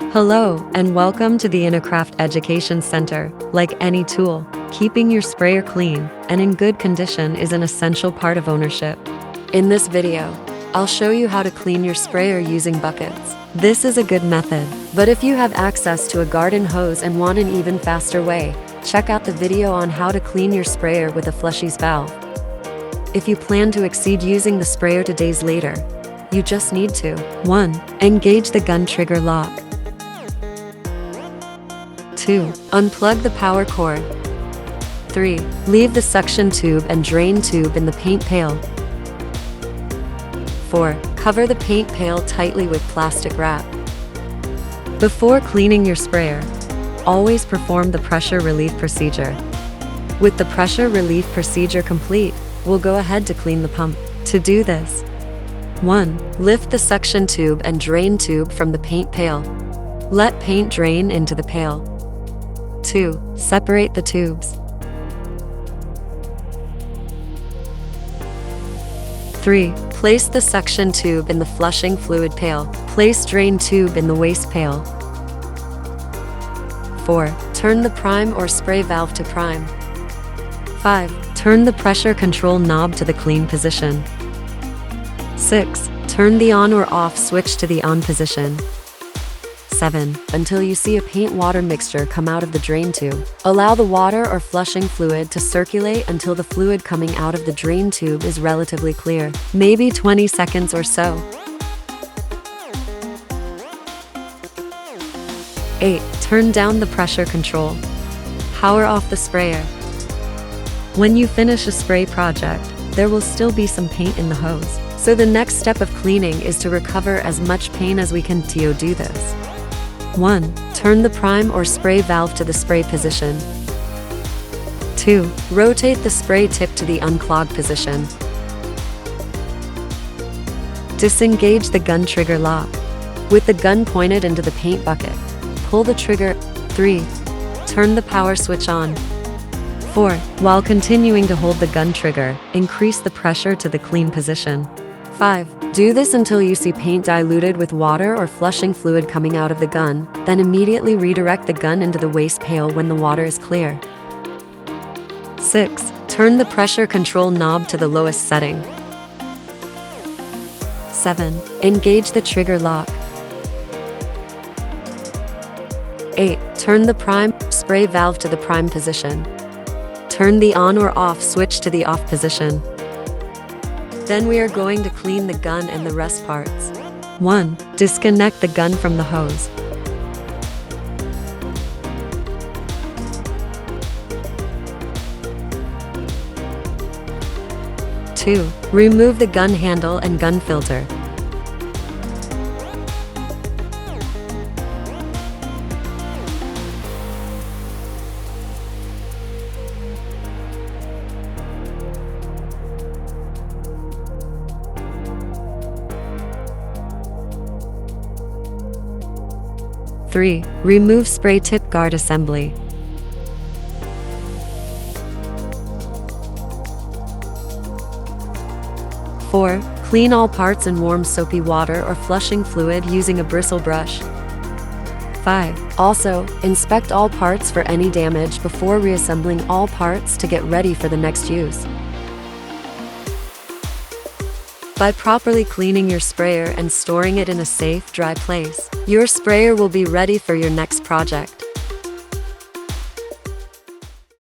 Hello, and welcome to the Intercraft Education Center. Like any tool, keeping your sprayer clean and in good condition is an essential part of ownership. In this video, I'll show you how to clean your sprayer using buckets. This is a good method, but if you have access to a garden hose and want an even faster way, check out the video on how to clean your sprayer with a flushies valve. If you plan to exceed using the sprayer to days later, you just need to 1. Engage the gun trigger lock. 2. Unplug the power cord. 3. Leave the suction tube and drain tube in the paint pail. 4. Cover the paint pail tightly with plastic wrap. Before cleaning your sprayer, always perform the pressure relief procedure. With the pressure relief procedure complete, we'll go ahead to clean the pump. To do this, 1. Lift the suction tube and drain tube from the paint pail. Let paint drain into the pail. 2. Separate the tubes. 3. Place the suction tube in the flushing fluid pail. Place drain tube in the waste pail. 4. Turn the prime or spray valve to prime. 5. Turn the pressure control knob to the clean position. 6. Turn the on or off switch to the on position. 7. Until you see a paint water mixture come out of the drain tube. Allow the water or flushing fluid to circulate until the fluid coming out of the drain tube is relatively clear, maybe 20 seconds or so. 8. Turn down the pressure control. Power off the sprayer. When you finish a spray project, there will still be some paint in the hose, so the next step of cleaning is to recover as much paint as we can to do this. 1. Turn the prime or spray valve to the spray position. 2. Rotate the spray tip to the unclogged position. Disengage the gun trigger lock. With the gun pointed into the paint bucket, pull the trigger. 3. Turn the power switch on. 4. While continuing to hold the gun trigger, increase the pressure to the clean position. 5. Do this until you see paint diluted with water or flushing fluid coming out of the gun, then immediately redirect the gun into the waste pail when the water is clear. 6. Turn the pressure control knob to the lowest setting. 7. Engage the trigger lock. 8. Turn the prime spray valve to the prime position. Turn the on or off switch to the off position. Then we are going to clean the gun and the rest parts. 1. Disconnect the gun from the hose. 2. Remove the gun handle and gun filter. 3. Remove spray tip guard assembly. 4. Clean all parts in warm soapy water or flushing fluid using a bristle brush. 5. Also, inspect all parts for any damage before reassembling all parts to get ready for the next use. By properly cleaning your sprayer and storing it in a safe, dry place, your sprayer will be ready for your next project.